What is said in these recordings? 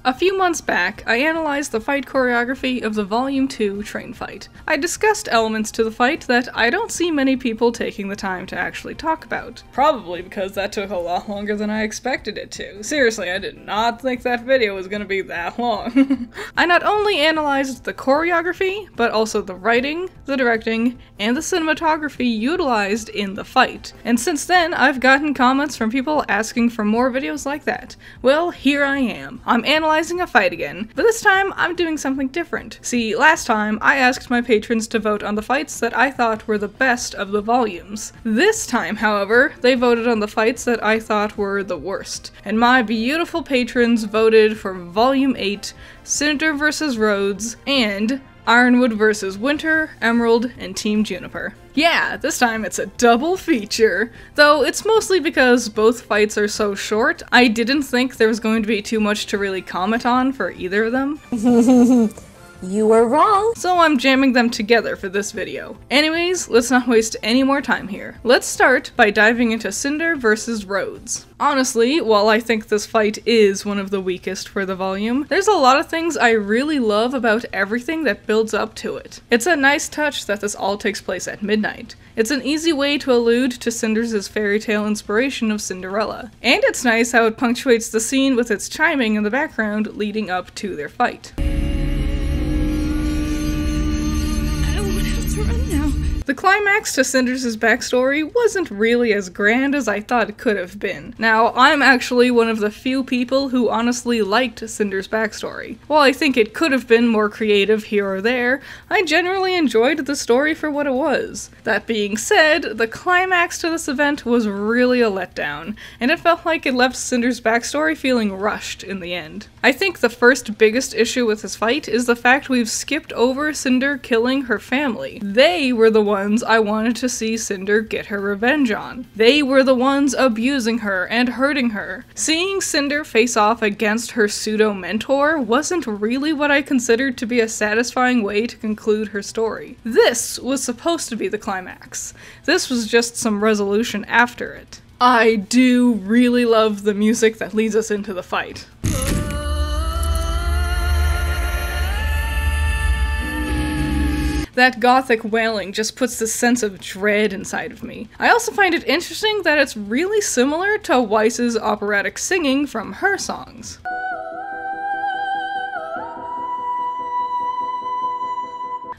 A few months back, I analyzed the fight choreography of the Volume 2 train fight. I discussed elements to the fight that I don't see many people taking the time to actually talk about. Probably because that took a lot longer than I expected it to. Seriously, I did not think that video was gonna be that long. I not only analyzed the choreography, but also the writing, the directing, and the cinematography utilized in the fight. And since then, I've gotten comments from people asking for more videos like that. Well, here I am. I'm analyzing a fight again, but this time I'm doing something different. See, last time I asked my patrons to vote on the fights that I thought were the best of the volumes. This time, however, they voted on the fights that I thought were the worst, and my beautiful patrons voted for Volume 8, Cinder vs. Rhodes, and Ironwood vs. Winter, Emerald, and Team Juniper. Yeah, this time it's a double feature. Though it's mostly because both fights are so short, I didn't think there was going to be too much to really comment on for either of them. You were wrong. So I'm jamming them together for this video. Anyways, let's not waste any more time here. Let's start by diving into Cinder vs. Rhodes. Honestly, while I think this fight is one of the weakest for the volume, there's a lot of things I really love about everything that builds up to it. It's a nice touch that this all takes place at midnight. It's an easy way to allude to Cinder's fairy tale inspiration of Cinderella. And it's nice how it punctuates the scene with its chiming in the background leading up to their fight. The climax to Cinder's backstory wasn't really as grand as I thought it could have been. Now, I'm actually one of the few people who honestly liked Cinder's backstory. While I think it could have been more creative here or there, I generally enjoyed the story for what it was. That being said, the climax to this event was really a letdown, and it felt like it left Cinder's backstory feeling rushed in the end. I think the first biggest issue with this fight is the fact we've skipped over Cinder killing her family. They were the ones I wanted to see Cinder get her revenge on. They were the ones abusing her and hurting her. Seeing Cinder face off against her pseudo-mentor wasn't really what I considered to be a satisfying way to conclude her story. This was supposed to be the climax. This was just some resolution after it. I do really love the music that leads us into the fight. That gothic wailing just puts this sense of dread inside of me. I also find it interesting that it's really similar to Weiss's operatic singing from her songs.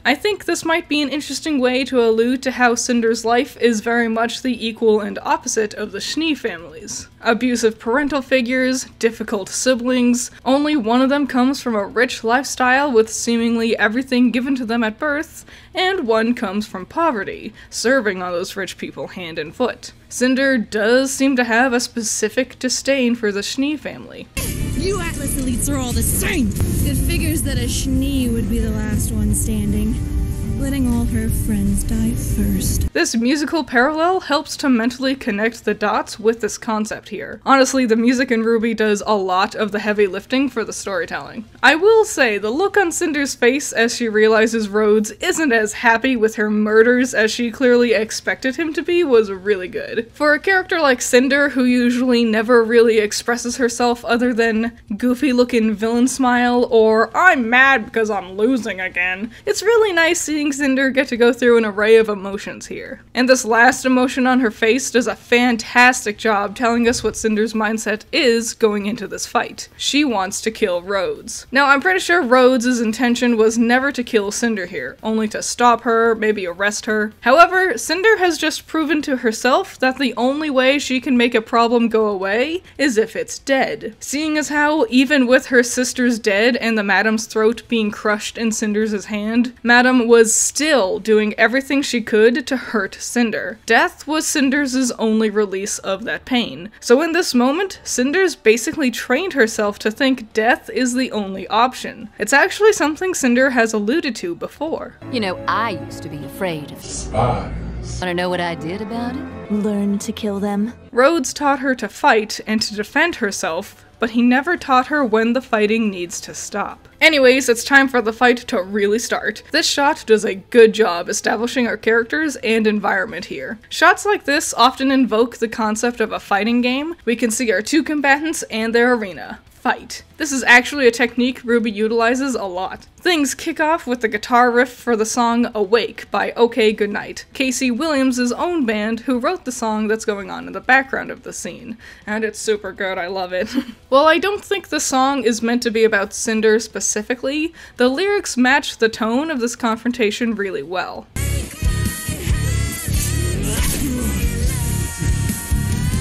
I think this might be an interesting way to allude to how Cinder's life is very much the equal and opposite of the Schnee families. Abusive parental figures, difficult siblings, only one of them comes from a rich lifestyle with seemingly everything given to them at birth, and one comes from poverty, serving on those rich people hand and foot. Cinder does seem to have a specific disdain for the Schnee family. You Atlas elites are all the same! It figures that a Schnee would be the last one standing, letting all her friends die first. This musical parallel helps to mentally connect the dots with this concept here. Honestly, the music in RWBY does a lot of the heavy lifting for the storytelling. I will say, the look on Cinder's face as she realizes Rhodes isn't as happy with her murders as she clearly expected him to be was really good. For a character like Cinder, who usually never really expresses herself other than goofy-looking villain smile or "I'm mad because I'm losing again," it's really nice seeing Cinder get to go through an array of emotions here. And this last emotion on her face does a fantastic job telling us what Cinder's mindset is going into this fight. She wants to kill Rhodes. Now, I'm pretty sure Rhodes' intention was never to kill Cinder here, only to stop her, maybe arrest her. However, Cinder has just proven to herself that the only way she can make a problem go away is if it's dead. Seeing as how, even with her sisters dead and the Madam's throat being crushed in Cinder's hand, Madam was still doing everything she could to hurt Cinder. Death was Cinder's only release of that pain. So in this moment, Cinder's basically trained herself to think death is the only option. It's actually something Cinder has alluded to before. You know, I used to be afraid of spies. Wanna know what I did about it? Learn to kill them. Rhodes taught her to fight and to defend herself, but he never taught her when the fighting needs to stop. Anyways, it's time for the fight to really start. This shot does a good job establishing our characters and environment here. Shots like this often invoke the concept of a fighting game. We can see our two combatants and their arena. fight. This is actually a technique Ruby utilizes a lot. Things kick off with the guitar riff for the song Awake by OK Goodnight, Casey Williams' own band who wrote the song that's going on in the background of the scene. And it's super good, I love it. While I don't think the song is meant to be about Cinder specifically, the lyrics match the tone of this confrontation really well.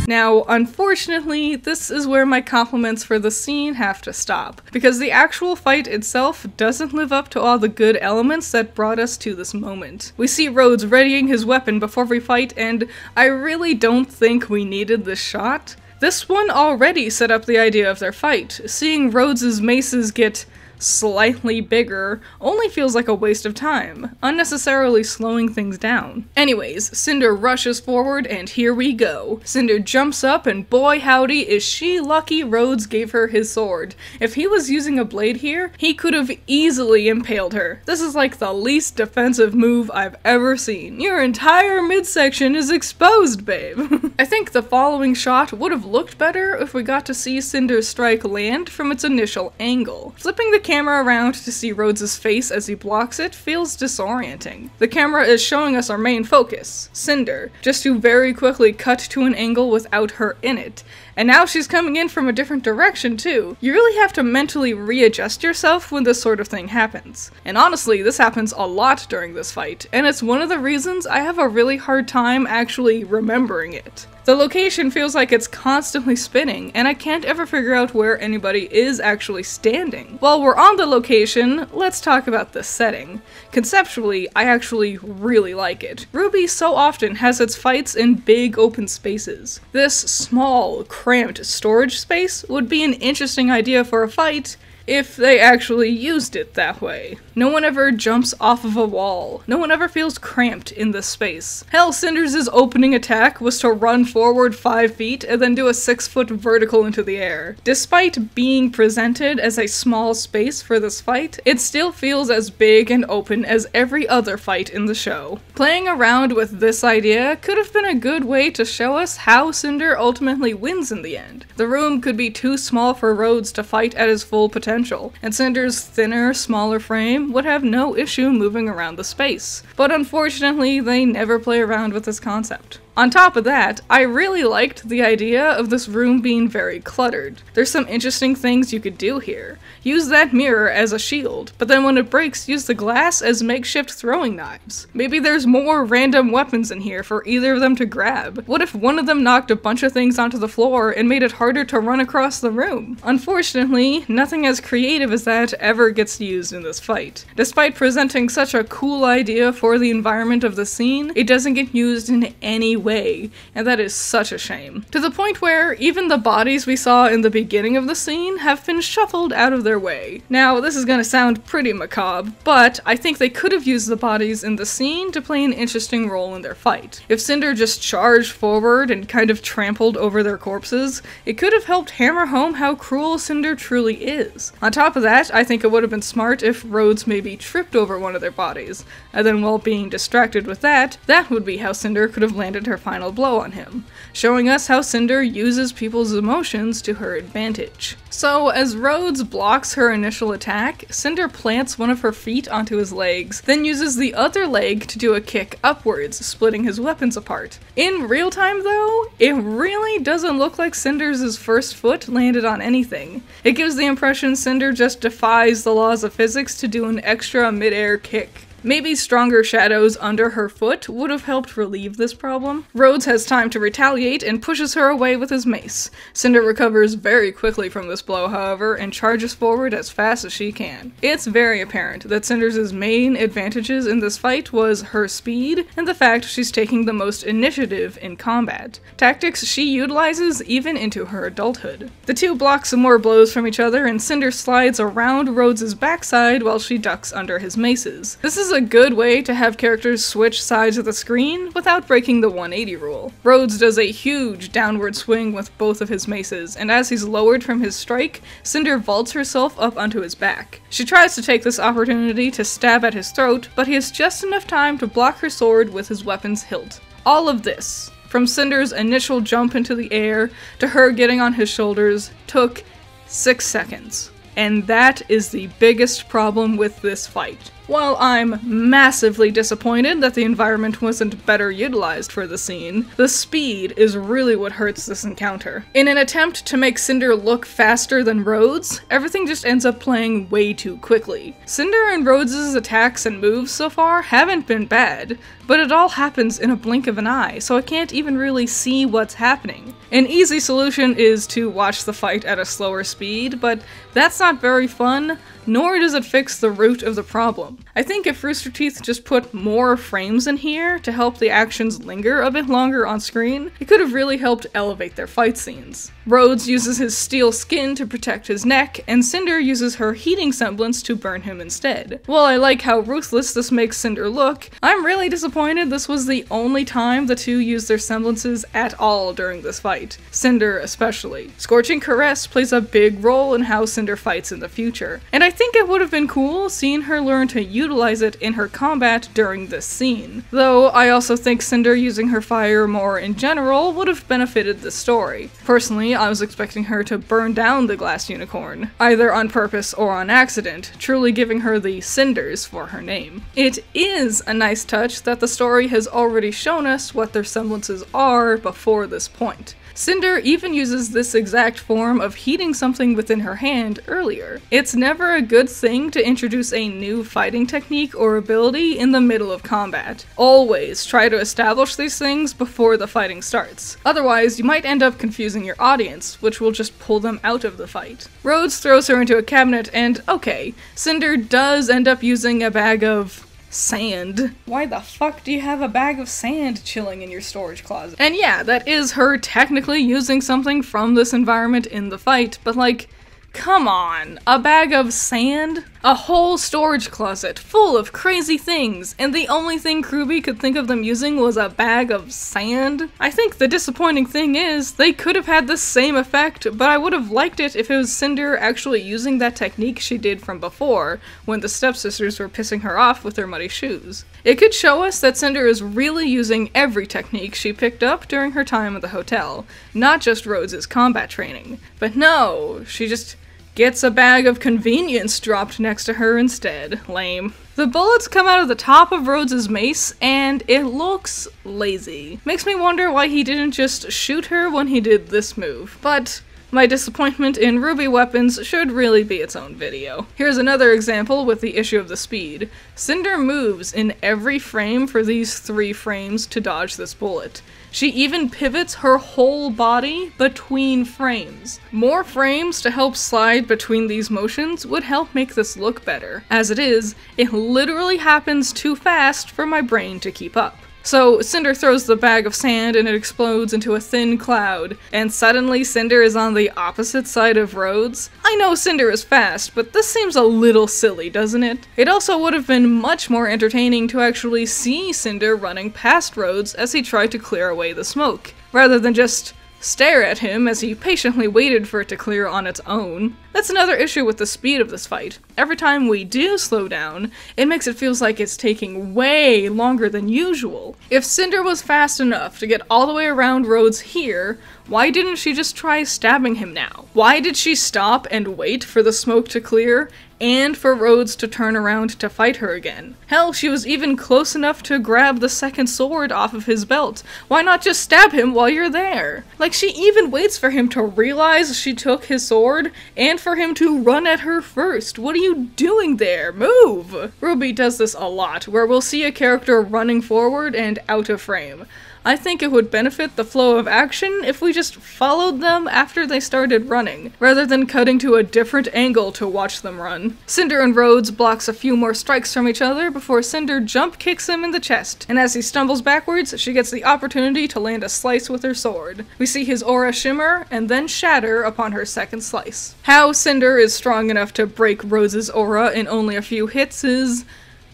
Now, unfortunately, this is where my compliments for the scene have to stop, because the actual fight itself doesn't live up to all the good elements that brought us to this moment. We see Rhodes readying his weapon before we fight, and I really don't think we needed this shot. This one already set up the idea of their fight. Seeing Rhodes' maces get slightly bigger only feels like a waste of time, unnecessarily slowing things down. Anyways, Cinder rushes forward and here we go. Cinder jumps up and boy howdy is she lucky Rhodes gave her his sword. If he was using a blade here, he could have easily impaled her. This is like the least defensive move I've ever seen. Your entire midsection is exposed, babe. I think the following shot would have looked better if we got to see Cinder's strike land from its initial angle. Flipping the camera around to see Rhodes' face as he blocks it feels disorienting. The camera is showing us our main focus, Cinder, just to very quickly cut to an angle without her in it. And now she's coming in from a different direction too. You really have to mentally readjust yourself when this sort of thing happens. And honestly, this happens a lot during this fight, and it's one of the reasons I have a really hard time actually remembering it. The location feels like it's constantly spinning, and I can't ever figure out where anybody is actually standing. While we're on the location, let's talk about the setting. Conceptually, I actually really like it. RWBY so often has its fights in big open spaces. This small, cramped storage space would be an interesting idea for a fight if they actually used it that way. No one ever jumps off of a wall. No one ever feels cramped in this space. Hell, Cinder's opening attack was to run forward 5 feet and then do a 6-foot vertical into the air. Despite being presented as a small space for this fight, it still feels as big and open as every other fight in the show. Playing around with this idea could have been a good way to show us how Cinder ultimately wins in the end. The room could be too small for Rhodes to fight at his full potential, and Cinder's thinner, smaller frame would have no issue moving around the space. But unfortunately, they never play around with this concept. On top of that, I really liked the idea of this room being very cluttered. There's some interesting things you could do here. Use that mirror as a shield, but then when it breaks, use the glass as makeshift throwing knives. Maybe there's more random weapons in here for either of them to grab. What if one of them knocked a bunch of things onto the floor and made it harder to run across the room? Unfortunately, nothing as creative as that ever gets used in this fight. Despite presenting such a cool idea for the environment of the scene, it doesn't get used in any way, and that is such a shame. To the point where even the bodies we saw in the beginning of the scene have been shuffled out of their way. Now, this is gonna sound pretty macabre, but I think they could have used the bodies in the scene to play an interesting role in their fight. If Cinder just charged forward and kind of trampled over their corpses, it could have helped hammer home how cruel Cinder truly is. On top of that, I think it would have been smart if Rhodes maybe tripped over one of their bodies, and then while being distracted with that would be how Cinder could have landed her final blow on him, showing us how Cinder uses people's emotions to her advantage. So, as Rhodes blocks her initial attack, Cinder plants one of her feet onto his legs, then uses the other leg to do a kick upwards, splitting his weapons apart. In real time though, it really doesn't look like Cinder's first foot landed on anything. It gives the impression Cinder just defies the laws of physics to do an extra mid-air kick. Maybe stronger shadows under her foot would have helped relieve this problem. Rhodes has time to retaliate and pushes her away with his mace. Cinder recovers very quickly from this blow, however, and charges forward as fast as she can. It's very apparent that Cinder's main advantages in this fight was her speed and the fact she's taking the most initiative in combat. Tactics she utilizes even into her adulthood. The two block some more blows from each other and Cinder slides around Rhodes' backside while she ducks under his maces. This is a good way to have characters switch sides of the screen without breaking the 180 rule. Rhodes does a huge downward swing with both of his maces, and as he's lowered from his strike, Cinder vaults herself up onto his back. She tries to take this opportunity to stab at his throat, but he has just enough time to block her sword with his weapon's hilt. All of this, from Cinder's initial jump into the air to her getting on his shoulders, took 6 seconds. And that is the biggest problem with this fight. While I'm massively disappointed that the environment wasn't better utilized for the scene, the speed is really what hurts this encounter. In an attempt to make Cinder look faster than Rhodes, everything just ends up playing way too quickly. Cinder and Rhodes' attacks and moves so far haven't been bad, but it all happens in a blink of an eye, so I can't even really see what's happening. An easy solution is to watch the fight at a slower speed, but that's not very fun, nor does it fix the root of the problem. I think if Rooster Teeth just put more frames in here to help the actions linger a bit longer on screen, it could have really helped elevate their fight scenes. Rhodes uses his steel skin to protect his neck, and Cinder uses her heating semblance to burn him instead. While I like how ruthless this makes Cinder look, I'm really disappointed this was the only time the two used their semblances at all during this fight. Cinder especially. Scorching Caress plays a big role in how Cinder fights in the future, and I think it would have been cool seeing her learn to utilize it in her combat during this scene. Though I also think Cinder using her fire more in general would have benefited the story. Personally, I was expecting her to burn down the glass unicorn, either on purpose or on accident, truly giving her the Cinders for her name. It is a nice touch that the story has already shown us what their semblances are before this point. Cinder even uses this exact form of heating something within her hand earlier. It's never a good thing to introduce a new fighting technique or ability in the middle of combat. Always try to establish these things before the fighting starts. Otherwise, you might end up confusing your audience, which will just pull them out of the fight. Rhodes throws her into a cabinet and, okay, Cinder does end up using a bag of sand. Why the fuck do you have a bag of sand chilling in your storage closet? And yeah, that is her technically using something from this environment in the fight, but like, come on, a bag of sand? A whole storage closet full of crazy things, and the only thing Kruby could think of them using was a bag of sand? I think the disappointing thing is, they could have had the same effect, but I would have liked it if it was Cinder actually using that technique she did from before, when the stepsisters were pissing her off with their muddy shoes. It could show us that Cinder is really using every technique she picked up during her time at the hotel, not just Rhodes' combat training. But no, she just gets a bag of convenience dropped next to her instead. Lame. The bullets come out of the top of Rhodes' mace, and it looks lazy. Makes me wonder why he didn't just shoot her when he did this move. But my disappointment in Ruby weapons should really be its own video. Here's another example with the issue of the speed. Cinder moves in every frame for these 3 frames to dodge this bullet. She even pivots her whole body between frames. More frames to help slide between these motions would help make this look better. As it is, it literally happens too fast for my brain to keep up. So Cinder throws the bag of sand and it explodes into a thin cloud, and suddenly Cinder is on the opposite side of Rhodes. I know Cinder is fast, but this seems a little silly, doesn't it? It also would have been much more entertaining to actually see Cinder running past Rhodes as he tried to clear away the smoke, rather than just stare at him as he patiently waited for it to clear on its own. That's another issue with the speed of this fight. Every time we do slow down, it makes it feel like it's taking way longer than usual. If Cinder was fast enough to get all the way around Rhodes here, why didn't she just try stabbing him now? Why did she stop and wait for the smoke to clear, and for Rhodes to turn around to fight her again? Hell, she was even close enough to grab the second sword off of his belt. Why not just stab him while you're there? Like, she even waits for him to realize she took his sword, and for him to run at her first. What are you doing there? Move! Ruby does this a lot, where we'll see a character running forward and out of frame. I think it would benefit the flow of action if we just followed them after they started running, rather than cutting to a different angle to watch them run. Cinder and Rhodes blocks a few more strikes from each other before Cinder jump kicks him in the chest, and as he stumbles backwards, she gets the opportunity to land a slice with her sword. We see his aura shimmer and then shatter upon her second slice. How Cinder is strong enough to break Rhodes' aura in only a few hits is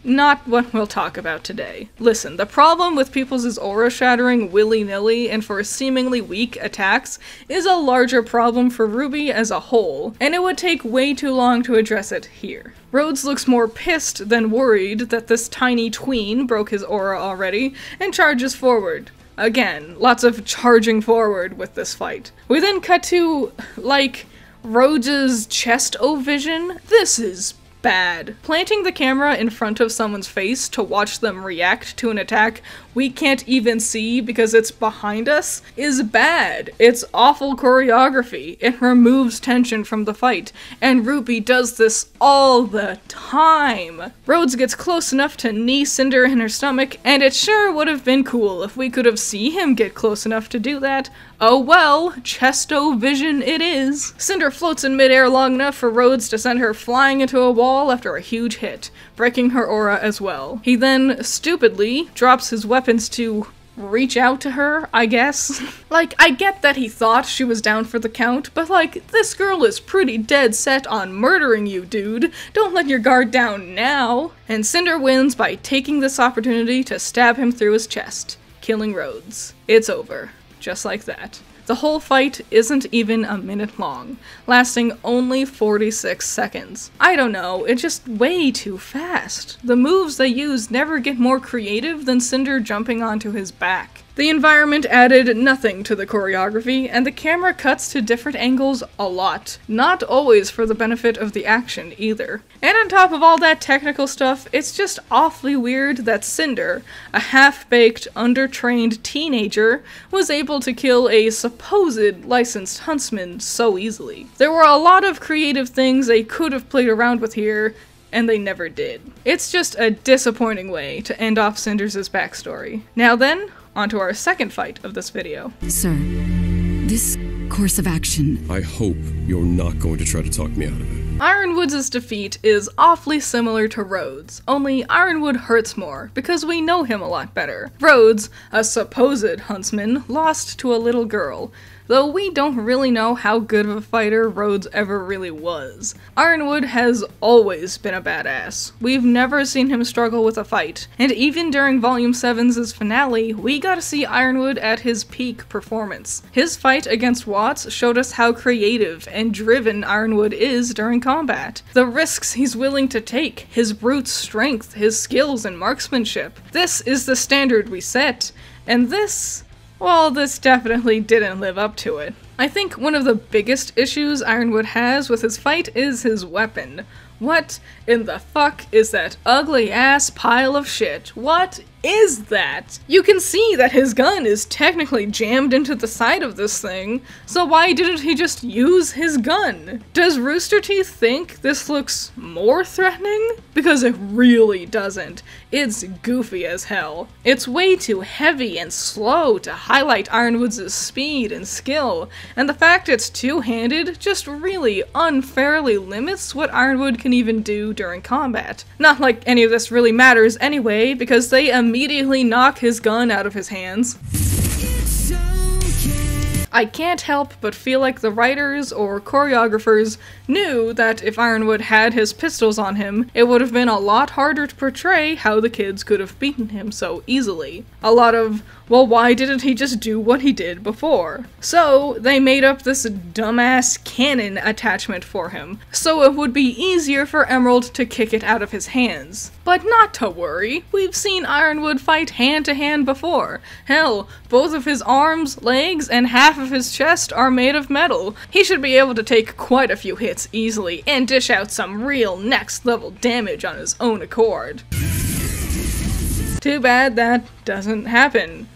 not what we'll talk about today. Listen, the problem with people's aura shattering willy-nilly and for seemingly weak attacks is a larger problem for Ruby as a whole, and it would take way too long to address it here. Rhodes looks more pissed than worried that this tiny tween broke his aura already, and charges forward. Again, lots of charging forward with this fight. We then cut to, like, Rhodes' chest O-vision, this is bad. Planting the camera in front of someone's face to watch them react to an attack we can't even see because it's behind us is bad. It's awful choreography. It removes tension from the fight, and Ruby does this all the time. Rhodes gets close enough to knee Cinder in her stomach, and it sure would have been cool if we could have seen him get close enough to do that. Oh well, chesto vision it is. Cinder floats in midair long enough for Rhodes to send her flying into a wall after a huge hit, breaking her aura as well. He then, stupidly, drops his weapons to reach out to her, I guess. Like, I get that he thought she was down for the count, but like, this girl is pretty dead set on murdering you, dude. Don't let your guard down now. And Cinder wins by taking this opportunity to stab him through his chest, killing Rhodes. It's over. Just like that. The whole fight isn't even a minute long, lasting only 46 seconds. I don't know, it's just way too fast. The moves they use never get more creative than Cinder jumping onto his back. The environment added nothing to the choreography, and the camera cuts to different angles a lot. Not always for the benefit of the action, either. And on top of all that technical stuff, it's just awfully weird that Cinder, a half-baked, under-trained teenager, was able to kill a supposed licensed huntsman so easily. There were a lot of creative things they could have played around with here, and they never did. It's just a disappointing way to end off Cinder's backstory. Now then, onto our second fight of this video. Sir, this course of action... I hope you're not going to try to talk me out of it. Ironwood's defeat is awfully similar to Rhodes, only Ironwood hurts more, because we know him a lot better. Rhodes, a supposed huntsman, lost to a little girl, though we don't really know how good of a fighter Rhodes ever really was. Ironwood has always been a badass. We've never seen him struggle with a fight, and even during Volume 7's finale, we got to see Ironwood at his peak performance. His fight against Watts showed us how creative and driven Ironwood is during combat. The risks he's willing to take, his brute strength, his skills and marksmanship. This is the standard we set, and this... well, this definitely didn't live up to it. I think one of the biggest issues Ironwood has with his fight is his weapon. What in the fuck is that ugly ass pile of shit? What is that? You can see that his gun is technically jammed into the side of this thing, so why didn't he just use his gun? Does Rooster Teeth think this looks more threatening? Because it really doesn't. It's goofy as hell. It's way too heavy and slow to highlight Ironwood's speed and skill, and the fact it's two-handed just really unfairly limits what Ironwood can even do during combat. Not like any of this really matters anyway, because they immediately knock his gun out of his hands. I can't help but feel like the writers or choreographers knew that if Ironwood had his pistols on him, it would have been a lot harder to portray how the kids could have beaten him so easily. A lot of, well, why didn't he just do what he did before? So they made up this dumbass cannon attachment for him, so it would be easier for Emerald to kick it out of his hands. But not to worry, we've seen Ironwood fight hand to hand before. Hell, both of his arms, legs, and half of his chest are made of metal. He should be able to take quite a few hits easily and dish out some real next level damage on his own accord. Too bad that doesn't happen.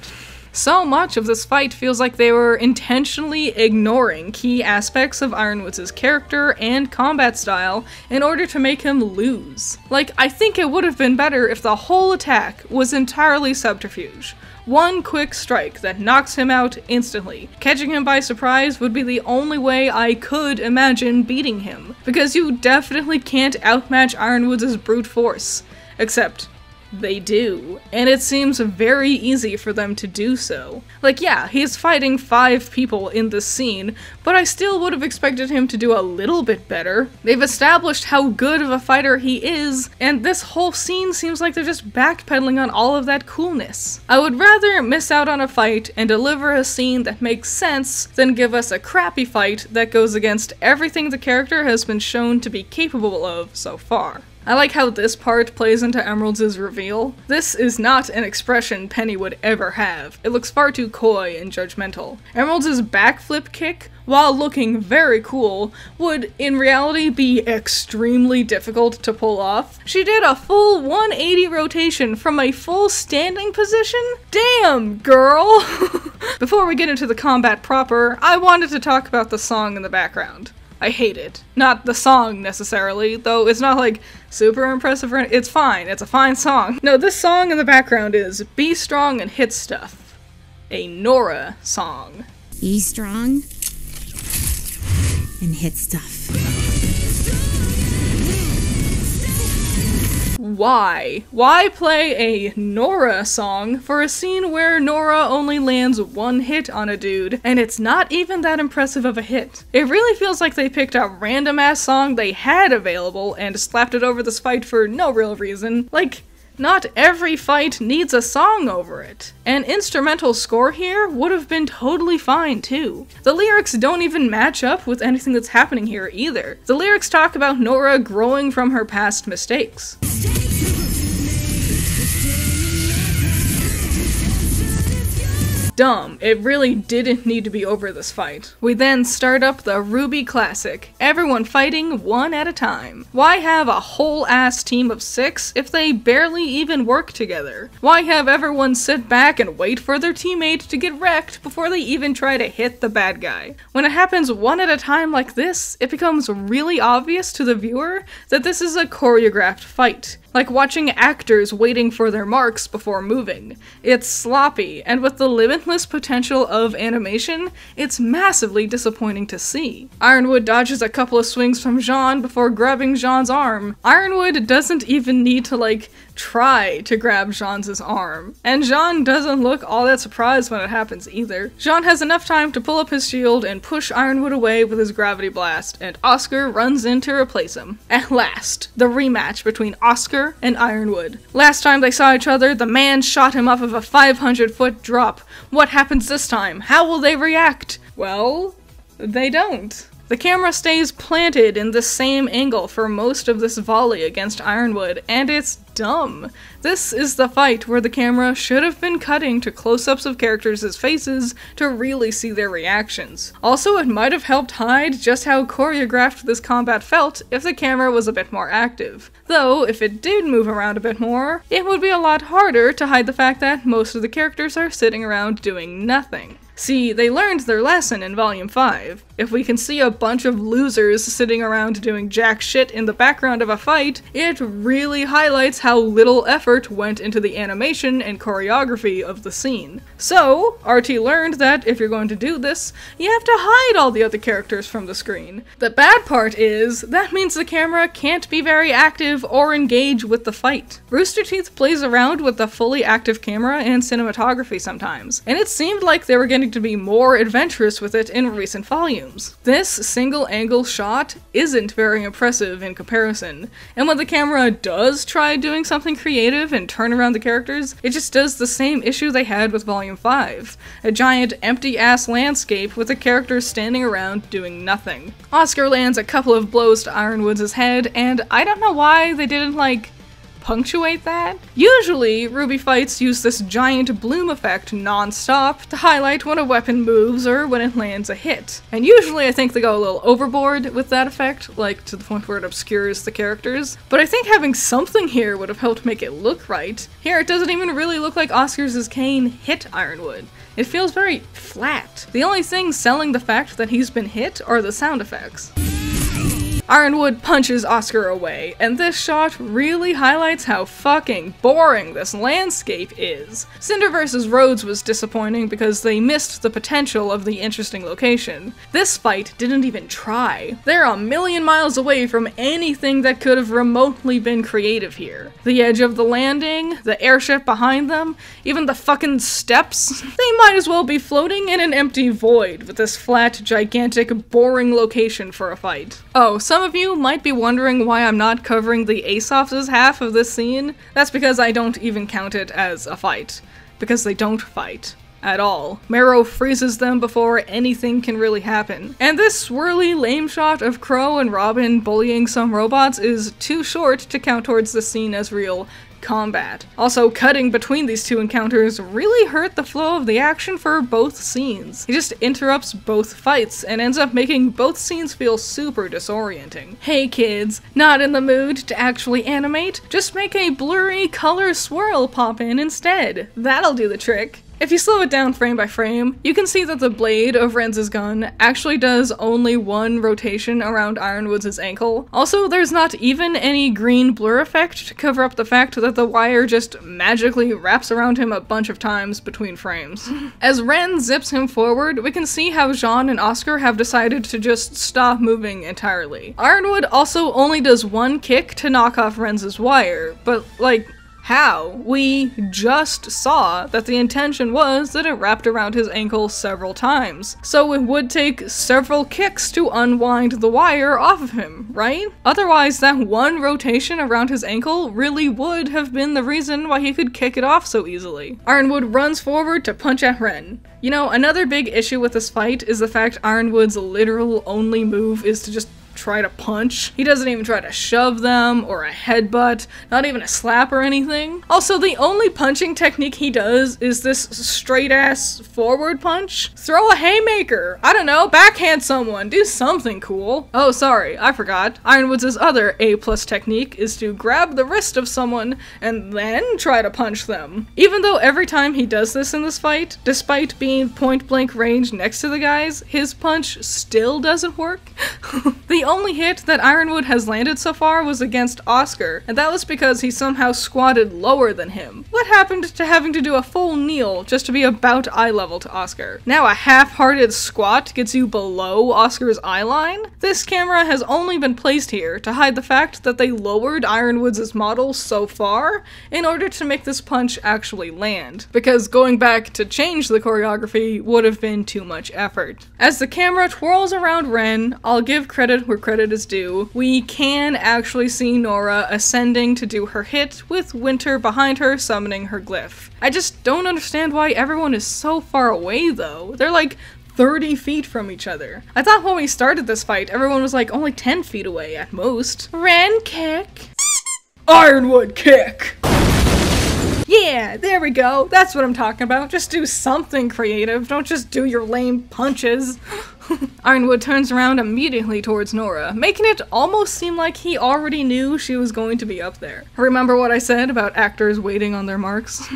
So much of this fight feels like they were intentionally ignoring key aspects of Ironwood's character and combat style in order to make him lose. Like, I think it would have been better if the whole attack was entirely subterfuge. One quick strike that knocks him out instantly. Catching him by surprise would be the only way I could imagine beating him, because you definitely can't outmatch Ironwood's brute force. Except they do, and it seems very easy for them to do so. Like, yeah, he's fighting 5 people in this scene, but I still would have expected him to do a little bit better. They've established how good of a fighter he is, and this whole scene seems like they're just backpedaling on all of that coolness. I would rather miss out on a fight and deliver a scene that makes sense than give us a crappy fight that goes against everything the character has been shown to be capable of so far. I like how this part plays into Emerald's reveal. This is not an expression Penny would ever have. It looks far too coy and judgmental. Emerald's backflip kick while looking very cool, would in reality be extremely difficult to pull off. She did a full 180 rotation from a full standing position? Damn, girl! Before we get into the combat proper, I wanted to talk about the song in the background. I hate it. Not the song, necessarily, though it's not, like, super impressive or anything. It's fine. It's a fine song. No, this song in the background is Be Strong and Hit Stuff. A Nora song. Be strong and hit stuff. Why? Why play a Nora song for a scene where Nora only lands one hit on a dude, and it's not even that impressive of a hit? It really feels like they picked a random-ass song they had available and slapped it over this fight for no real reason. Like, not every fight needs a song over it. An instrumental score here would have been totally fine too. The lyrics don't even match up with anything that's happening here either. The lyrics talk about Nora growing from her past mistakes. Dumb. It really didn't need to be over this fight. We then start up the Ruby classic, everyone fighting one at a time. Why have a whole ass team of 6 if they barely even work together? Why have everyone sit back and wait for their teammate to get wrecked before they even try to hit the bad guy? When it happens one at a time like this, it becomes really obvious to the viewer that this is a choreographed fight. Like watching actors waiting for their marks before moving. It's sloppy, and with the limitless potential of animation, it's massively disappointing to see. Ironwood dodges a couple of swings from Jean before grabbing Jean's arm. Ironwood doesn't even need to, like, try to grab Jean's arm. And Jean doesn't look all that surprised when it happens either. Jean has enough time to pull up his shield and push Ironwood away with his gravity blast, and Oscar runs in to replace him. At last, the rematch between Oscar and Ironwood. Last time they saw each other, the man shot him off of a 500-foot drop. What happens this time? How will they react? Well, they don't. The camera stays planted in the same angle for most of this volley against Ironwood, and it's dumb. This is the fight where the camera should have been cutting to close-ups of characters' faces to really see their reactions. Also, it might have helped hide just how choreographed this combat felt if the camera was a bit more active. Though, if it did move around a bit more, it would be a lot harder to hide the fact that most of the characters are sitting around doing nothing. See, they learned their lesson in Volume 5. If we can see a bunch of losers sitting around doing jack shit in the background of a fight, it really highlights how little effort went into the animation and choreography of the scene. So, RT learned that if you're going to do this, you have to hide all the other characters from the screen. The bad part is, that means the camera can't be very active or engage with the fight. Rooster Teeth plays around with the fully active camera and cinematography sometimes, and it seemed like they were getting to be more adventurous with it in recent volumes. This single angle shot isn't very impressive in comparison, and when the camera does try doing something creative and turn around the characters, it just does the same issue they had with Volume 5. A giant empty-ass landscape with the characters standing around doing nothing. Oscar lands a couple of blows to Ironwood's head, and I don't know why they didn't, like, punctuate that? Usually, Ruby fights use this giant bloom effect non-stop to highlight when a weapon moves or when it lands a hit. And usually I think they go a little overboard with that effect, like to the point where it obscures the characters. But I think having something here would have helped make it look right. Here it doesn't even really look like Oscar's cane hit Ironwood. It feels very flat. The only thing selling the fact that he's been hit are the sound effects. Ironwood punches Oscar away, and this shot really highlights how fucking boring this landscape is. Cinder vs. Rhodes was disappointing because they missed the potential of the interesting location. This fight didn't even try. They're a million miles away from anything that could have remotely been creative here. The edge of the landing, the airship behind them, even the fucking steps, they might as well be floating in an empty void with this flat, gigantic, boring location for a fight. Oh, some of you might be wondering why I'm not covering the Aesop's half of this scene. That's because I don't even count it as a fight. Because they don't fight. At all. Marrow freezes them before anything can really happen. And this swirly, lame shot of Crow and Robin bullying some robots is too short to count towards the scene as real combat. Also, cutting between these two encounters really hurt the flow of the action for both scenes. He just interrupts both fights and ends up making both scenes feel super disorienting. Hey kids, not in the mood to actually animate? Just make a blurry color swirl pop in instead. That'll do the trick. If you slow it down frame by frame, you can see that the blade of Renz's gun actually does only one rotation around Ironwood's ankle. Also, there's not even any green blur effect to cover up the fact that the wire just magically wraps around him a bunch of times between frames. As Ren zips him forward, we can see how Jean and Oscar have decided to just stop moving entirely. Ironwood also only does one kick to knock off Renz's wire, but like, how? We just saw that the intention was that it wrapped around his ankle several times, so it would take several kicks to unwind the wire off of him, right? Otherwise, that one rotation around his ankle really would have been the reason why he could kick it off so easily. Ironwood runs forward to punch at Ren. You know, another big issue with this fight is the fact Ironwood's literal only move is to just try to punch. He doesn't even try to shove them or a headbutt, not even a slap or anything. Also, the only punching technique he does is this straight ass forward punch. Throw a haymaker! I don't know, backhand someone, do something cool. Oh, sorry, I forgot. Ironwood's other A+ technique is to grab the wrist of someone and then try to punch them. Even though every time he does this in this fight, despite being point blank range next to the guys, his punch still doesn't work. The only hit that Ironwood has landed so far was against Oscar, and that was because he somehow squatted lower than him. What happened to having to do a full kneel just to be about eye level to Oscar? Now a half-hearted squat gets you below Oscar's eye line? This camera has only been placed here to hide the fact that they lowered Ironwood's model so far in order to make this punch actually land, because going back to change the choreography would have been too much effort. As the camera twirls around Ren, I'll give credit where credit is due. We can actually see Nora ascending to do her hit, with Winter behind her summoning her glyph. I just don't understand why everyone is so far away though. They're like 30 feet from each other. I thought when we started this fight, everyone was like only 10 feet away at most. Ren kick. Ironwood kick! Yeah, there we go. That's what I'm talking about. Just do something creative. Don't just do your lame punches. Ironwood turns around immediately towards Nora, making it almost seem like he already knew she was going to be up there. Remember what I said about actors waiting on their marks?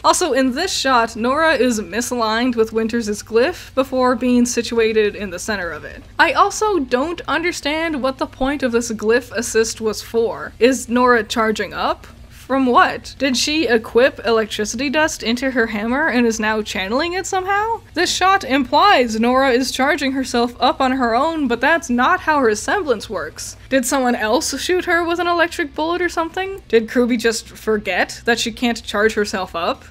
Also, in this shot, Nora is misaligned with Winter's glyph before being situated in the center of it. I also don't understand what the point of this glyph assist was for. Is Nora charging up? From what? Did she equip electricity dust into her hammer and is now channeling it somehow? This shot implies Nora is charging herself up on her own, but that's not how her semblance works. Did someone else shoot her with an electric bullet or something? Did Kruby just forget that she can't charge herself up?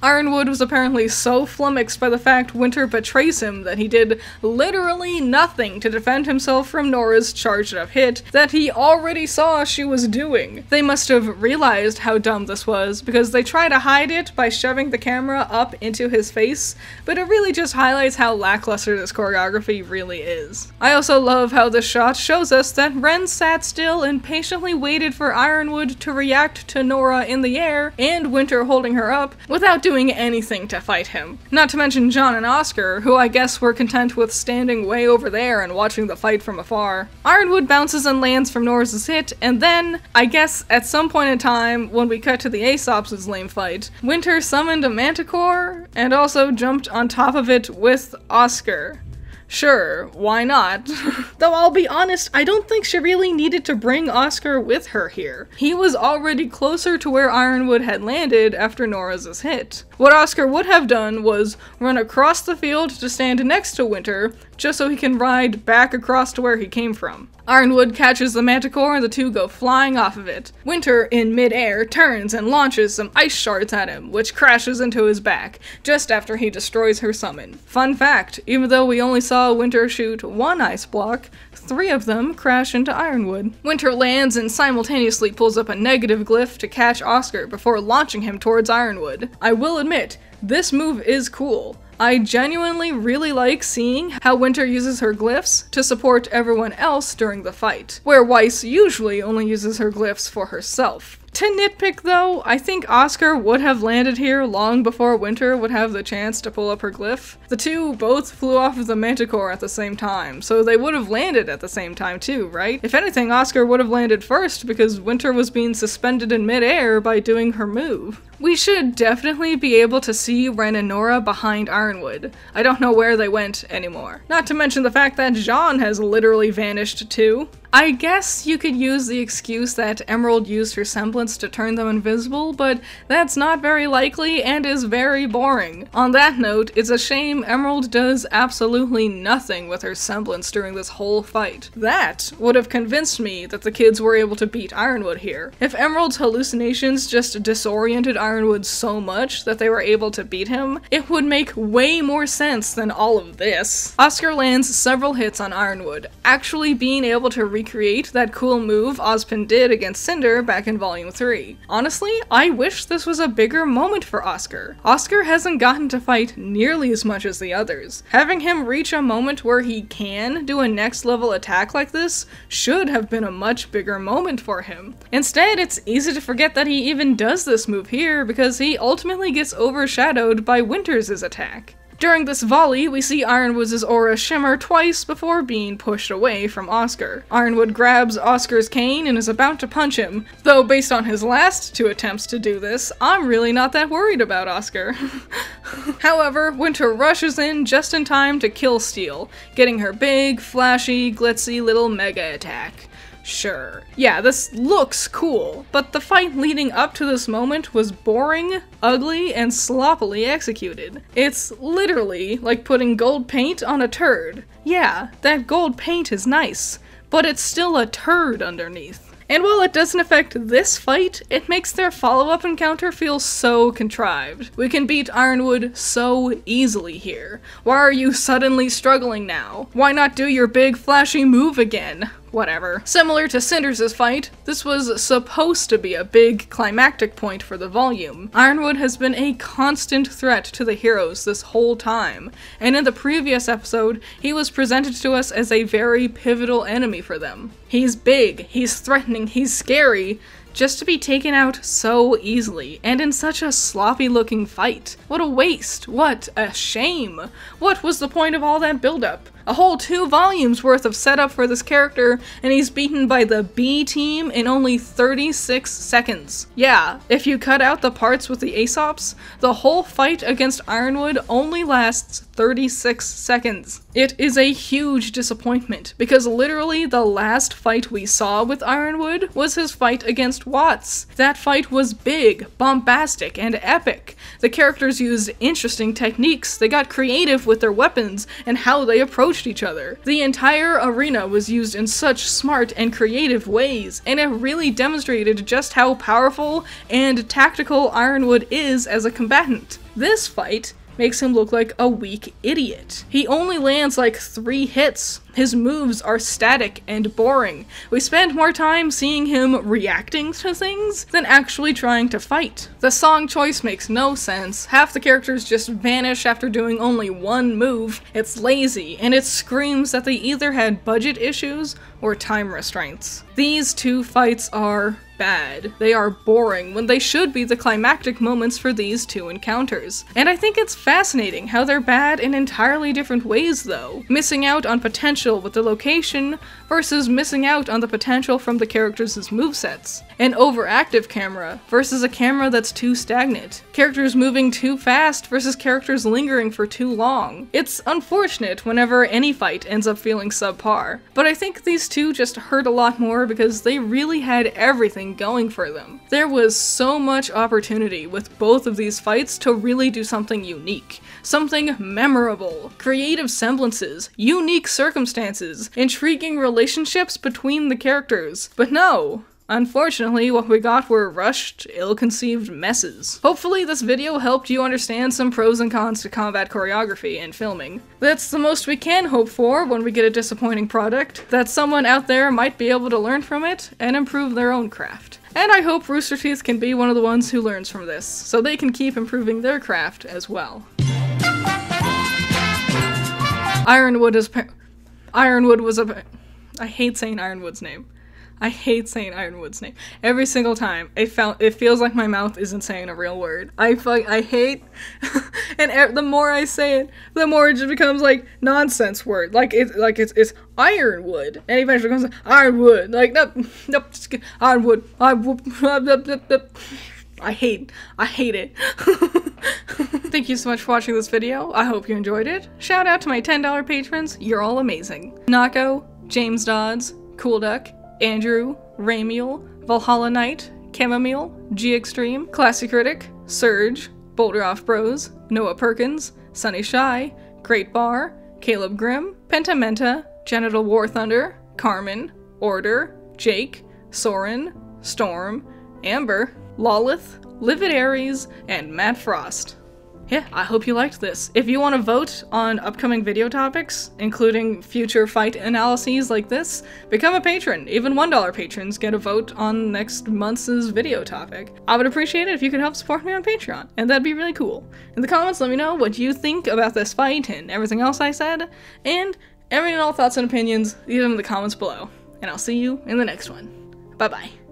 Ironwood was apparently so flummoxed by the fact Winter betrays him that he did literally nothing to defend himself from Nora's charged up hit that he already saw she was doing. They must have realized how dumb this was, because they try to hide it by shoving the camera up into his face, but it really just highlights how lackluster this choreography really is. I also love how this shot shows us that Ren sat still and patiently waited for Ironwood to react to Nora in the air and Winter holding her up without doing anything to fight him. Not to mention John and Oscar, who I guess were content with standing way over there and watching the fight from afar. Ironwood bounces and lands from Nora's hit, and then, I guess at some point in time, when we cut to the Aesop's lame fight, Winter summoned a manticore, and also jumped on top of it with Oscar. Sure, why not? Though I'll be honest, I don't think she really needed to bring Oscar with her here. He was already closer to where Ironwood had landed after Nora's hit. What Oscar would have done was run across the field to stand next to Winter, just so he can ride back across to where he came from. Ironwood catches the manticore and the two go flying off of it. Winter, in mid-air, turns and launches some ice shards at him, which crashes into his back, just after he destroys her summon. Fun fact, even though we only saw Winter shoot one ice block, 3 of them crash into Ironwood. Winter lands and simultaneously pulls up a negative glyph to catch Oscar before launching him towards Ironwood. I will admit, this move is cool. I genuinely really like seeing how Winter uses her glyphs to support everyone else during the fight, where Weiss usually only uses her glyphs for herself. To nitpick though, I think Oscar would have landed here long before Winter would have the chance to pull up her glyph. The two both flew off of the Manticore at the same time, so they would have landed at the same time too, right? If anything, Oscar would have landed first because Winter was being suspended in midair by doing her move. We should definitely be able to see Ren and Nora behind Ironwood. I don't know where they went anymore. Not to mention the fact that Jean has literally vanished too. I guess you could use the excuse that Emerald used her semblance to turn them invisible, but that's not very likely and is very boring. On that note, it's a shame Emerald does absolutely nothing with her semblance during this whole fight. That would have convinced me that the kids were able to beat Ironwood here. If Emerald's hallucinations just disoriented Ironwood so much that they were able to beat him, it would make way more sense than all of this. Oscar lands several hits on Ironwood, actually being able to recreate that cool move Ozpin did against Cinder back in Volume 3. Honestly, I wish this was a bigger moment for Oscar. Oscar hasn't gotten to fight nearly as much as the others. Having him reach a moment where he can do a next level attack like this should have been a much bigger moment for him. Instead, it's easy to forget that he even does this move here because he ultimately gets overshadowed by Winter's attack. During this volley, we see Ironwood's aura shimmer twice before being pushed away from Oscar. Ironwood grabs Oscar's cane and is about to punch him, though based on his last two attempts to do this, I'm really not that worried about Oscar. However, Winter rushes in just in time to kill Steel, getting her big, flashy, glitzy little mega attack. Sure. Yeah, this looks cool, but the fight leading up to this moment was boring, ugly, and sloppily executed. It's literally like putting gold paint on a turd. Yeah, that gold paint is nice, but it's still a turd underneath. And while it doesn't affect this fight, it makes their follow-up encounter feel so contrived. We can beat Ironwood so easily here. Why are you suddenly struggling now? Why not do your big flashy move again? Whatever. Similar to Cinder's fight, this was supposed to be a big climactic point for the volume. Ironwood has been a constant threat to the heroes this whole time, and in the previous episode, he was presented to us as a very pivotal enemy for them. He's big, he's threatening, he's scary, just to be taken out so easily, and in such a sloppy looking fight. What a waste, what a shame. What was the point of all that buildup? A whole 2 volumes worth of setup for this character, and he's beaten by the B team in only 36 seconds. Yeah, if you cut out the parts with the Aesops, the whole fight against Ironwood only lasts 36 seconds. It is a huge disappointment, because literally the last fight we saw with Ironwood was his fight against Watts. That fight was big, bombastic, and epic. The characters used interesting techniques, they got creative with their weapons and how they approached each other. The entire arena was used in such smart and creative ways, and it really demonstrated just how powerful and tactical Ironwood is as a combatant. This fight makes him look like a weak idiot. He only lands like 3 hits. His moves are static and boring. We spend more time seeing him reacting to things than actually trying to fight. The song choice makes no sense. Half the characters just vanish after doing only 1 move. It's lazy, and it screams that they either had budget issues or time restraints. These 2 fights are bad. They are boring when they should be the climactic moments for these 2 encounters. And I think it's fascinating how they're bad in entirely different ways though. Missing out on potential with the location versus missing out on the potential from the characters' movesets. An overactive camera versus a camera that's too stagnant. Characters moving too fast versus characters lingering for too long. It's unfortunate whenever any fight ends up feeling subpar, but I think these 2 just hurt a lot more because they really had everything going for them. There was so much opportunity with both of these fights to really do something unique, something memorable, creative semblances, unique circumstances, intriguing relationships between the characters. But no. Unfortunately, what we got were rushed, ill-conceived messes. Hopefully this video helped you understand some pros and cons to combat choreography and filming. That's the most we can hope for when we get a disappointing product, that someone out there might be able to learn from it and improve their own craft. And I hope Rooster Teeth can be one of the ones who learns from this, so they can keep improving their craft as well. Ironwood was a. I hate saying Ironwood's name. I hate saying Ironwood's name. Every single time, it feels like my mouth isn't saying a real word. I hate, and the more I say it, the more it just becomes like nonsense word. It's Ironwood, and eventually becomes Ironwood. Like nope, just Ironwood. I hate it. Thank you so much for watching this video. I hope you enjoyed it. Shout out to my $10 patrons. You're all amazing. Nako, James Dodds, Cool Duck, Andrew, Ramiel, Valhalla Knight, Chamomile, G Extreme, Classy Critic, Surge, Boulder Off Bros, Noah Perkins, Sunny Shy, Great Bar, Caleb Grimm, Pentamenta, Genital War Thunder, Carmen, Order, Jake, Soren, Storm, Amber, Lawlith, Livid Aries, and Matt Frost. Yeah, I hope you liked this. If you want to vote on upcoming video topics, including future fight analyses like this, become a patron. Even $1 patrons get a vote on next month's video topic. I would appreciate it if you could help support me on Patreon, and that'd be really cool. In the comments, let me know what you think about this fight and everything else I said, and any and all thoughts and opinions, leave them in the comments below. And I'll see you in the next one. Bye-bye.